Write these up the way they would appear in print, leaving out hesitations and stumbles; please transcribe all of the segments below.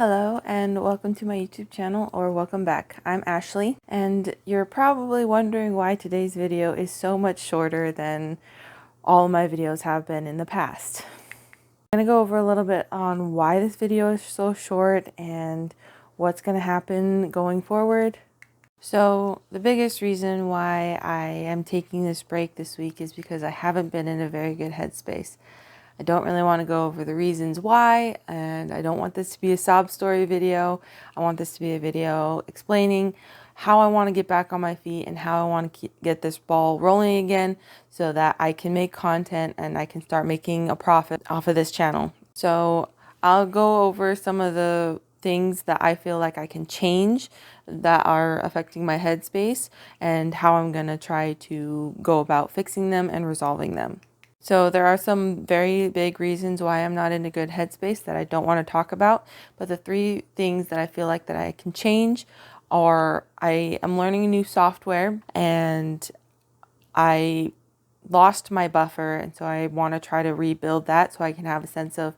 Hello and welcome to my YouTube channel, or welcome back. I'm Ashley, and you're probably wondering why today's video is so much shorter than all my videos have been in the past. I'm going to go over a little bit on why this video is so short and what's going to happen going forward. So the biggest reason why I am taking this break this week is because I haven't been in a very good headspace. I don't really want to go over the reasons why, and I don't want this to be a sob story video. I want this to be a video explaining how I want to get back on my feet and how I want to get this ball rolling again so that I can make content and I can start making a profit off of this channel. So I'll go over some of the things that I feel like I can change that are affecting my headspace and how I'm going to try to go about fixing them and resolving them. So there are some very big reasons why I'm not in a good headspace that I don't want to talk about, but the three things that I feel like that I can change are I am learning a new software and I lost my buffer, and so I want to try to rebuild that so I can have a sense of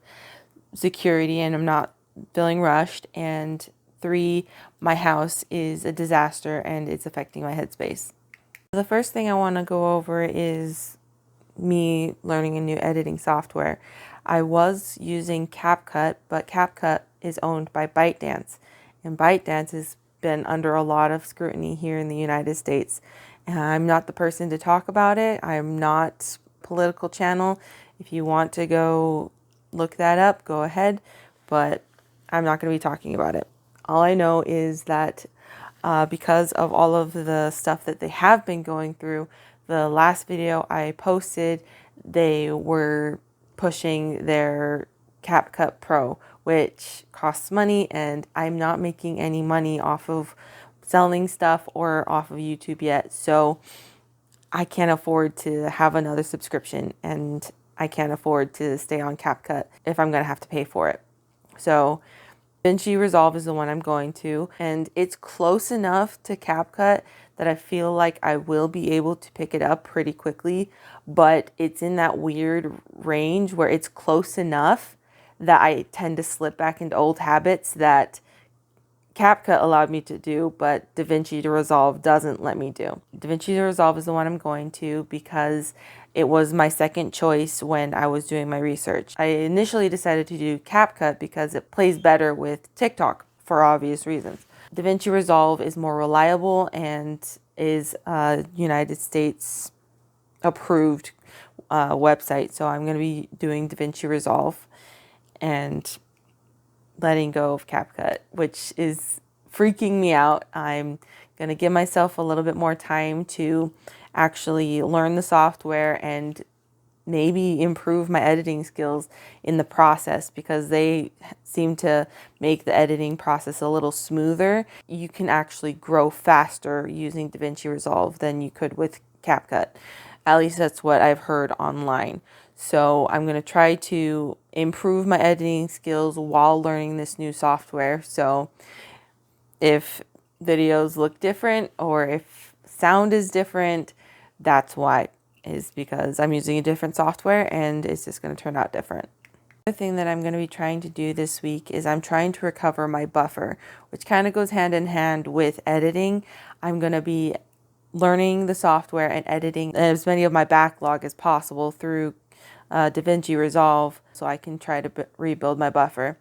security and I'm not feeling rushed. And 3, my house is a disaster and it's affecting my headspace. The first thing I want to go over is me learning a new editing software. I was using CapCut, but CapCut is owned by ByteDance, and ByteDance has been under a lot of scrutiny here in the United States. And I'm not the person to talk about it. I'm not a political channel. If you want to go look that up, go ahead, but I'm not going to be talking about it. All I know is that because of all of the stuff that they have been going through, the last video I posted, they were pushing their CapCut Pro, which costs money, and I'm not making any money off of selling stuff or off of YouTube yet. So I can't afford to have another subscription, and I can't afford to stay on CapCut if I'm going to have to pay for it. So DaVinci Resolve is the one I'm going to, and it's close enough to CapCut that I feel like I will be able to pick it up pretty quickly, but it's in that weird range where it's close enough that I tend to slip back into old habits that CapCut allowed me to do, but DaVinci Resolve doesn't let me do. DaVinci Resolve is the one I'm going to because it was my second choice when I was doing my research. I initially decided to do CapCut because it plays better with TikTok for obvious reasons. DaVinci Resolve is more reliable and is a United States approved website. So I'm going to be doing DaVinci Resolve and letting go of CapCut, which is freaking me out. I'm going to give myself a little bit more time to actually learn the software and maybe improve my editing skills in the process, because they seem to make the editing process a little smoother. You can actually grow faster using DaVinci Resolve than you could with CapCut. At least that's what I've heard online. So I'm going to try to improve my editing skills while learning this new software. So if videos look different or if sound is different, that's why. Is because I'm using a different software and it's just going to turn out different. The thing that I'm going to be trying to do this week is I'm trying to recover my buffer, which kind of goes hand in hand with editing. I'm going to be learning the software and editing as many of my backlog as possible through DaVinci Resolve so I can try to rebuild my buffer.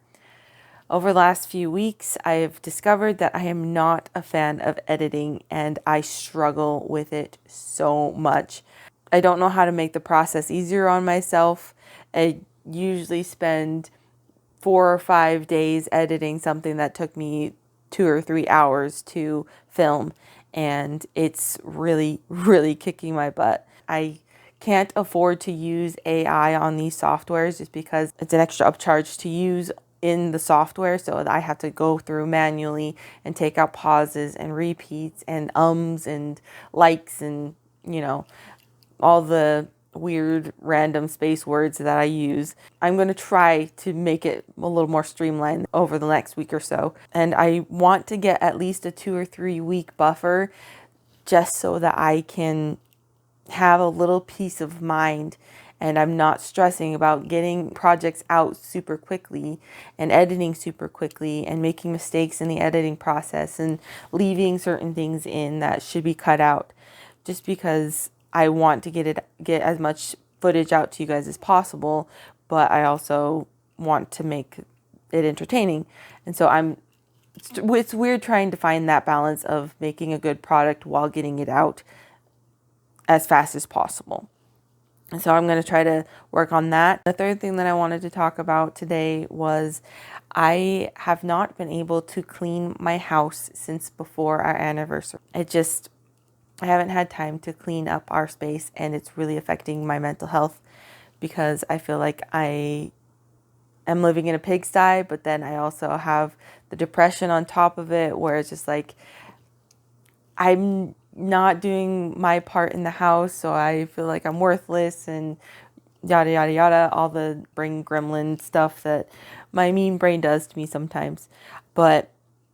Over the last few weeks, I've discovered that I am not a fan of editing and I struggle with it so much. I don't know how to make the process easier on myself. I usually spend 4 or 5 days editing something that took me 2 or 3 hours to film, and it's really, really kicking my butt. I can't afford to use AI on these softwares just because it's an extra upcharge to use in the software, so I have to go through manually and take out pauses and repeats and ums and likes and, you know, all the weird random space words that I use. I'm going to try to make it a little more streamlined over the next week or so. And I want to get at least a 2 or 3 week buffer just so that I can have a little peace of mind and I'm not stressing about getting projects out super quickly and editing super quickly and making mistakes in the editing process and leaving certain things in that should be cut out, just because I want to get as much footage out to you guys as possible, but I also want to make it entertaining. And so it's weird trying to find that balance of making a good product while getting it out as fast as possible. And so I'm going to try to work on that. The third thing that I wanted to talk about today was I have not been able to clean my house since before our anniversary. I haven't had time to clean up our space, and it's really affecting my mental health because I feel like I am living in a pigsty, but then I also have the depression on top of it where it's just like I'm not doing my part in the house, so I feel like I'm worthless and yada yada yada, all the brain gremlin stuff that my mean brain does to me sometimes. But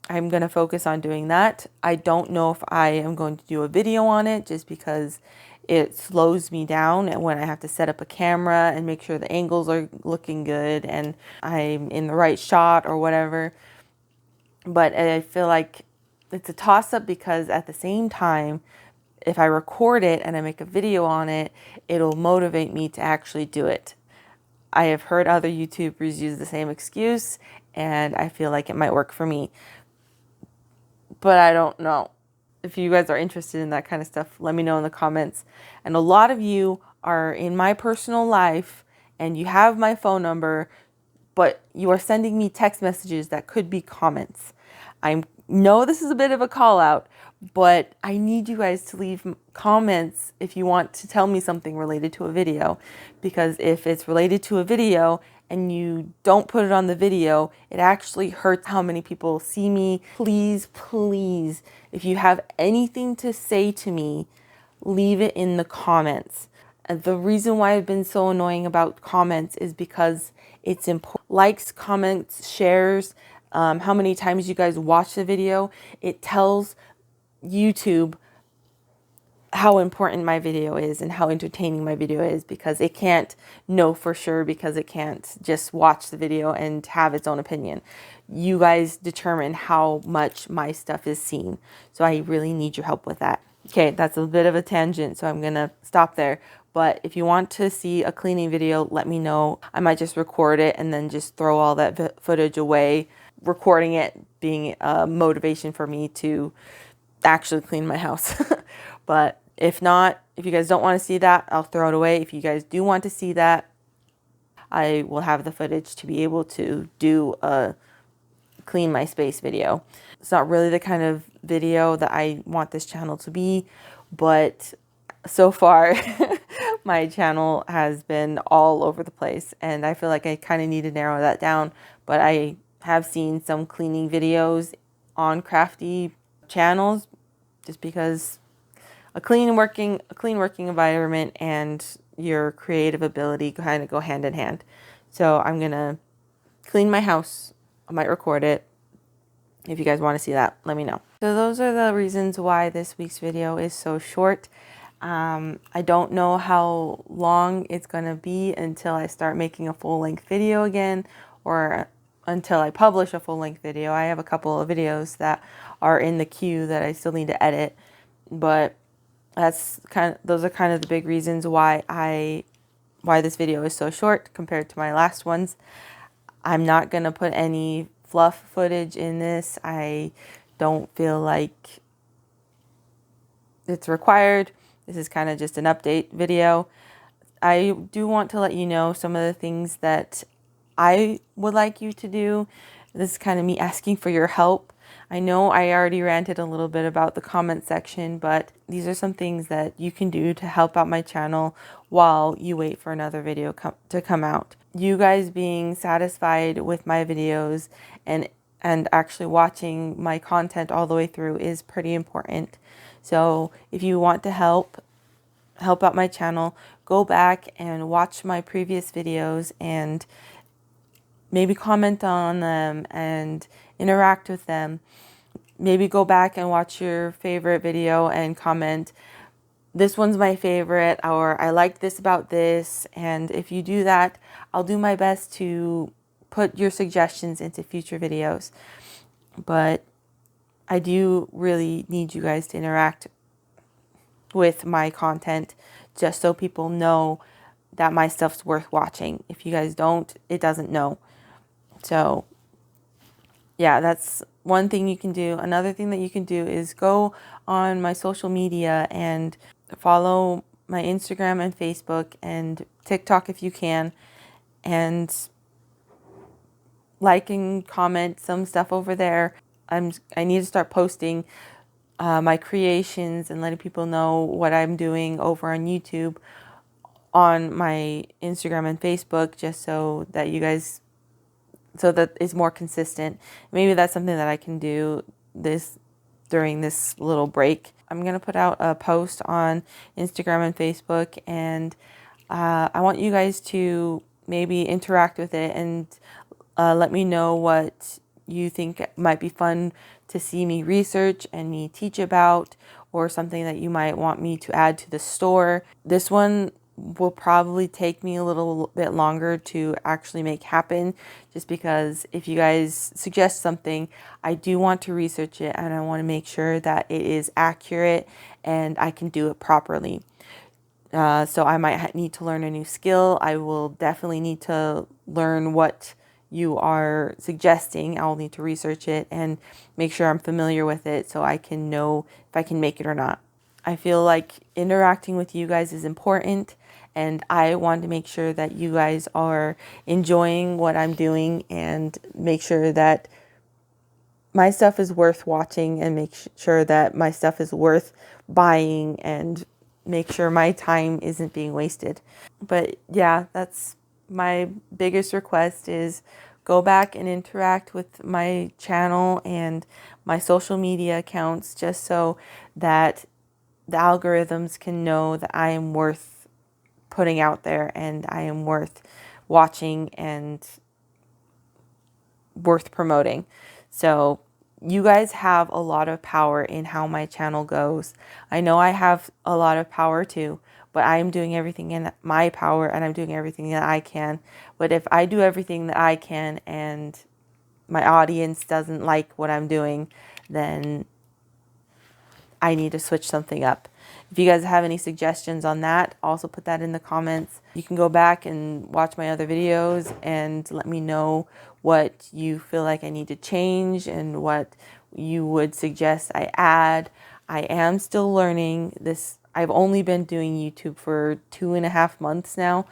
I'm going to focus on doing that. I don't know if I am going to do a video on it just because it slows me down, and when I have to set up a camera and make sure the angles are looking good and I'm in the right shot or whatever. But I feel like it's a toss-up because at the same time, if I record it and I make a video on it, it'll motivate me to actually do it. I have heard other YouTubers use the same excuse, and I feel like it might work for me. But I don't know. If you guys are interested in that kind of stuff, let me know in the comments. And a lot of you are in my personal life and you have my phone number, but you are sending me text messages that could be comments. I know this is a bit of a call out, but I need you guys to leave comments if you want to tell me something related to a video, because if it's related to a video and you don't put it on the video, it actually hurts how many people see me. Please, please, if you have anything to say to me, leave it in the comments. And the reason why I've been so annoying about comments is because it's important. Likes, comments, shares, how many times you guys watch the video, it tells YouTube how important my video is and how entertaining my video is, because it can't know for sure, because it can't just watch the video and have its own opinion. You guys determine how much my stuff is seen. So I really need your help with that. Okay, that's a bit of a tangent, so I'm going to stop there. But if you want to see a cleaning video, let me know. I might just record it and then just throw all that footage away. Recording it being a motivation for me to actually clean my house. But if not, if you guys don't want to see that, I'll throw it away. If you guys do want to see that, I will have the footage to be able to do a clean my space video. It's not really the kind of video that I want this channel to be, but so far my channel has been all over the place, and I feel like I kind of need to narrow that down. But I have seen some cleaning videos on crafty channels, just because a clean working environment and your creative ability kind of go hand in hand. So I'm gonna clean my house. I might record it. If you guys want to see that, let me know. So those are the reasons why this week's video is so short. I don't know how long it's gonna be until I start making a full-length video again, or until I publish a full-length video. I have a couple of videos that are in the queue that I still need to edit, but those are kind of the big reasons why this video is so short compared to my last ones. I'm not gonna put any fluff footage in this. I don't feel like it's required. This is kind of just an update video. I do want to let you know some of the things that I would like you to do. This is kind of me asking for your help. I know I already ranted a little bit about the comment section, but these are some things that you can do to help out my channel while you wait for another video to come out. You guys being satisfied with my videos and actually watching my content all the way through is pretty important. So if you want to help out my channel, go back and watch my previous videos and maybe comment on them and interact with them. Maybe go back and watch your favorite video and comment. this one's my favorite, or I like this about this. And if you do that, I'll do my best to put your suggestions into future videos. But I do really need you guys to interact with my content just so people know that my stuff's worth watching. If you guys don't, it doesn't know. So yeah, that's one thing you can do. Another thing that you can do is go on my social media and follow my Instagram and Facebook and TikTok if you can, and like and comment some stuff over there. I need to start posting my creations and letting people know what I'm doing over on YouTube on my Instagram and Facebook, just so that you guys, so that it's more consistent. Maybe that's something that I can do this during this little break. I'm going to put out a post on Instagram and Facebook, and I want you guys to maybe interact with it and let me know what you think might be fun to see me research and me teach about, or something that you might want me to add to the store. This one will probably take me a little bit longer to actually make happen, just because if you guys suggest something, I do want to research it and I want to make sure that it is accurate and I can do it properly. So I might need to learn a new skill. I will definitely need to learn what you are suggesting. I'll need to research it and make sure I'm familiar with it so I can know if I can make it or not. I feel like interacting with you guys is important, and I want to make sure that you guys are enjoying what I'm doing and make sure that my stuff is worth watching, and make sure that my stuff is worth buying, and make sure my time isn't being wasted. But yeah, that's my biggest request, is go back and interact with my channel and my social media accounts, just so that the algorithms can know that I am worth putting out there and I am worth watching and worth promoting. So you guys have a lot of power in how my channel goes. I know I have a lot of power too, but I am doing everything in my power and I'm doing everything that I can. But if I do everything that I can and my audience doesn't like what I'm doing, then I need to switch something up. If you guys have any suggestions on that, also put that in the comments. You can go back and watch my other videos and let me know what you feel like I need to change and what you would suggest I add. I am still learning this. I've only been doing YouTube for 2.5 months now,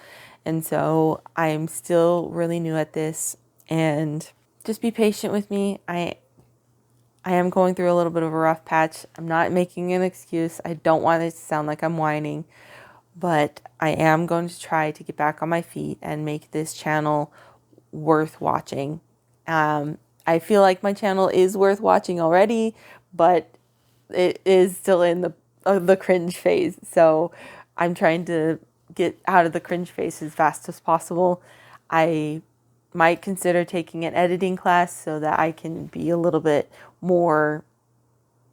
and so I'm still really new at this, and just be patient with me. I am going through a little bit of a rough patch. I'm not making an excuse. I don't want it to sound like I'm whining, but I am going to try to get back on my feet and make this channel worth watching. I feel like my channel is worth watching already, but it is still in the cringe phase. So I'm trying to get out of the cringe phase as fast as possible. I might consider taking an editing class so that I can be a little bit more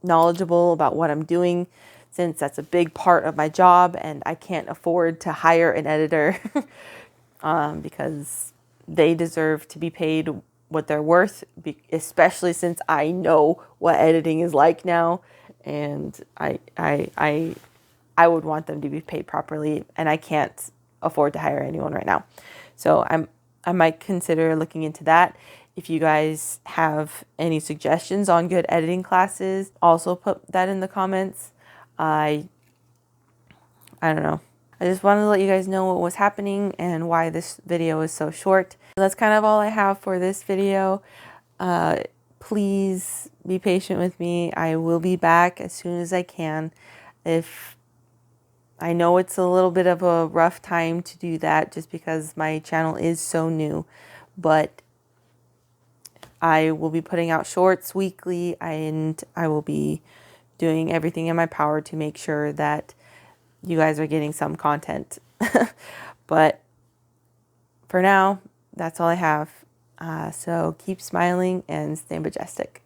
knowledgeable about what I'm doing, since that's a big part of my job and I can't afford to hire an editor because they deserve to be paid what they're worth, especially since I know what editing is like now, and I would want them to be paid properly, and I can't afford to hire anyone right now. So I might consider looking into that. If you guys have any suggestions on good editing classes, also put that in the comments. I don't know. I just wanted to let you guys know what was happening and why this video is so short. That's kind of all I have for this video. Please be patient with me. I will be back as soon as I can. If I know it's a little bit of a rough time to do that just because my channel is so new, but I will be putting out shorts weekly, and I will be doing everything in my power to make sure that you guys are getting some content. But for now, that's all I have. So keep smiling and stay majestic.